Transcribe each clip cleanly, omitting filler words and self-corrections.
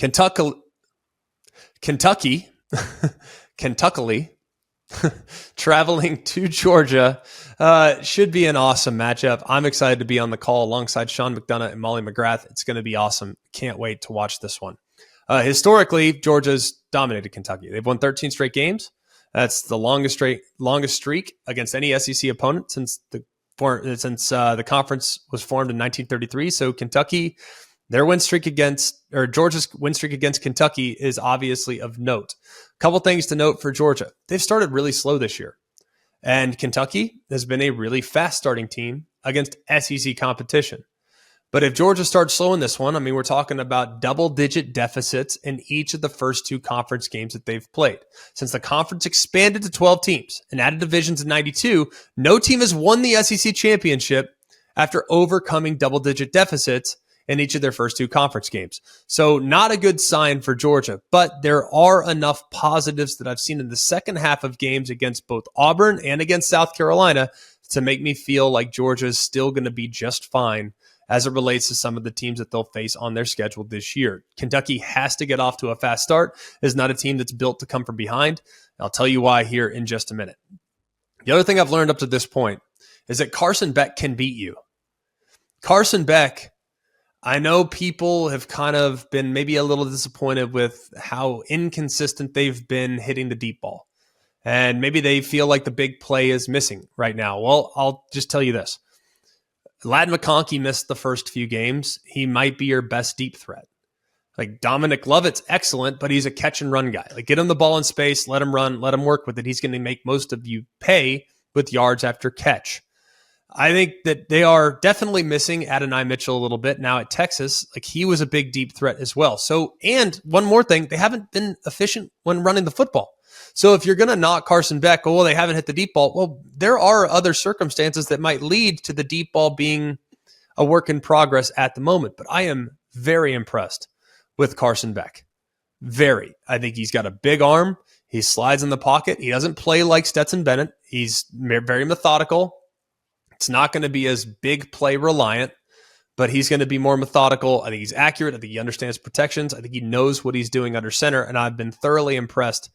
Kentucky, Kentucky, Kentucky, traveling to Georgia should be an awesome matchup. I'm excited to be on the call alongside Sean McDonough and Molly McGrath. It's going to be awesome. Can't wait to watch this one. Historically, Georgia's dominated Kentucky. They've won 13 straight games. That's the longest streak against any SEC opponent since the conference was formed in 1933. So Kentucky, Georgia's win streak against Kentucky is obviously of note. A couple things to note for Georgia. They've started really slow this year. And Kentucky has been a really fast starting team against SEC competition. But if Georgia starts slow in this one, we're talking about double-digit deficits in each of the first two conference games that they've played. Since the conference expanded to 12 teams and added divisions in 92, no team has won the SEC championship after overcoming double-digit deficits in each of their first two conference games. So not a good sign for Georgia, but there are enough positives that I've seen in the second half of games against both Auburn and against South Carolina to make me feel like Georgia is still going to be just fine as it relates to some of the teams that they'll face on their schedule this year. Kentucky has to get off to a fast start. It's not a team that's built to come from behind. I'll tell you why here in just a minute. The other thing I've learned up to this point is that Carson Beck can beat you. Carson Beck, I know people have kind of been maybe a little disappointed with how inconsistent they've been hitting the deep ball. And maybe they feel like the big play is missing right now. Well, I'll just tell you this. Ladd McConkey missed the first few games. He might be your best deep threat. Like Dominic Lovett's excellent, but he's a catch and run guy. Like get him the ball in space, let him run, let him work with it. He's going to make most of you pay with yards after catch. I think that they are definitely missing Adonai Mitchell a little bit now at Texas. Like he was a big deep threat as well. So, and one more thing, they haven't been efficient when running the football. So if you're going to knock Carson Beck, they haven't hit the deep ball. Well, there are other circumstances that might lead to the deep ball being a work in progress at the moment. But I am very impressed with Carson Beck. Very. I think he's got a big arm. He slides in the pocket. He doesn't play like Stetson Bennett. He's very methodical. It's not going to be as big play reliant, but he's going to be more methodical. I think he's accurate. I think he understands protections. I think he knows what he's doing under center. And I've been thoroughly impressed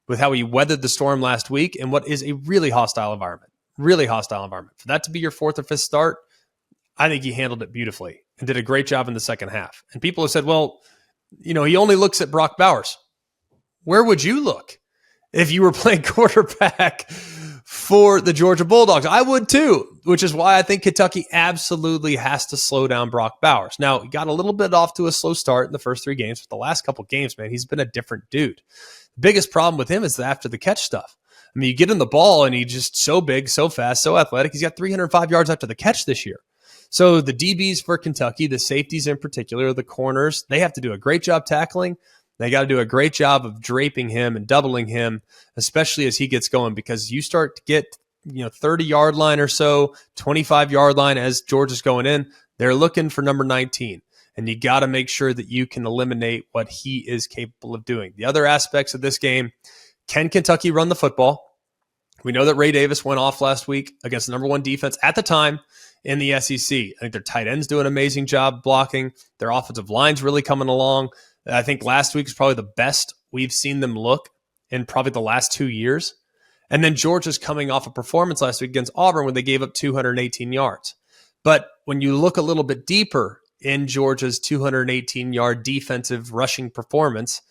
with how he weathered the storm last week in what is a really hostile environment. Really hostile environment. For that to be your fourth or fifth start, I think he handled it beautifully and did a great job in the second half. And people have said, he only looks at Brock Bowers. Where would you look if you were playing quarterback for the Georgia Bulldogs? I would too, which is why I think Kentucky absolutely has to slow down Brock Bowers. Now, he got a little bit off to a slow start in the first three games, but the last couple games, man, he's been a different dude. The biggest problem with him is the after the catch stuff. You get him the ball and he's just so big, so fast, so athletic. He's got 305 yards after the catch this year. So the DBs for Kentucky, the safeties in particular, the corners, they have to do a great job tackling. They got to do a great job of draping him and doubling him, especially as he gets going, because you start to get 30-yard line or so, 25-yard line as Georgia's going in. They're looking for number 19. And you got to make sure that you can eliminate what he is capable of doing. The other aspects of this game, can Kentucky run the football? We know that Ray Davis went off last week against the number one defense at the time in the SEC. I think their tight ends do an amazing job blocking. Their offensive line's really coming along. I think last week is probably the best we've seen them look in probably the last 2 years. And then Georgia's coming off a performance last week against Auburn when they gave up 218 yards. But when you look a little bit deeper in Georgia's 218-yard defensive rushing performance,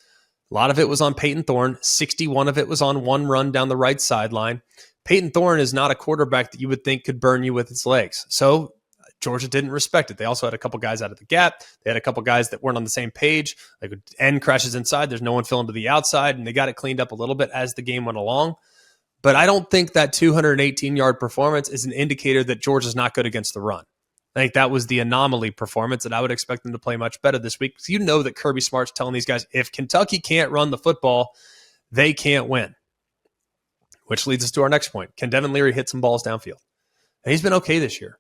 a lot of it was on Peyton Thorne. 61 of it was on one run down the right sideline. Peyton Thorne is not a quarterback that you would think could burn you with its legs. So Georgia didn't respect it. They also had a couple guys out of the gap. They had a couple guys that weren't on the same page. Like end crashes inside. There's no one filling to the outside, and they got it cleaned up a little bit as the game went along. But I don't think that 218-yard performance is an indicator that Georgia's not good against the run. I think that was the anomaly performance, and I would expect them to play much better this week. Because you know that Kirby Smart's telling these guys, if Kentucky can't run the football, they can't win. Which leads us to our next point. Can Devin Leary hit some balls downfield? And he's been okay this year.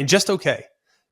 Just okay.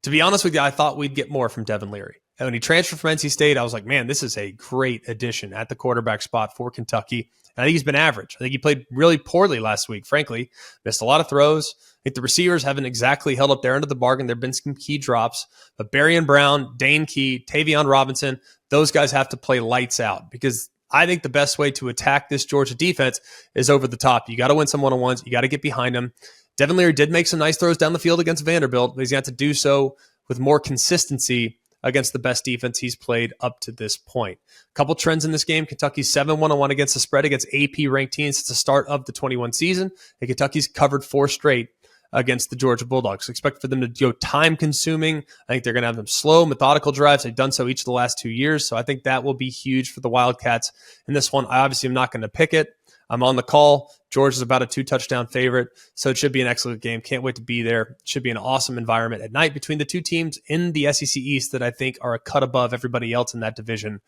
To be honest with you, I thought we'd get more from Devin Leary. And when he transferred from NC State, I was like, man, this is a great addition at the quarterback spot for Kentucky. I think he's been average. I think he played really poorly last week, frankly. Missed a lot of throws. I think the receivers haven't exactly held up their end of the bargain. There have been some key drops. But Berrien Brown, Dane Key, Tavion Robinson, those guys have to play lights out because I think the best way to attack this Georgia defense is over the top. You got to win some one-on-ones. You got to get behind them. Devin Leary did make some nice throws down the field against Vanderbilt, but he's got to do so with more consistency against the best defense he's played up to this point. A couple trends in this game. Kentucky's 7-1-1 against the spread against AP-ranked teams since the start of the 21 season. And Kentucky's covered 4 straight against the Georgia Bulldogs. So expect for them to go time-consuming. I think they're going to have them slow, methodical drives. They've done so each of the last 2 years. So I think that will be huge for the Wildcats in this one. I obviously am not going to pick it. I'm on the call. Georgia's about a 2-touchdown favorite, so it should be an excellent game. Can't wait to be there. It should be an awesome environment at night between the two teams in the SEC East that I think are a cut above everybody else in that division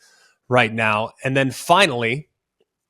right now. And then finally,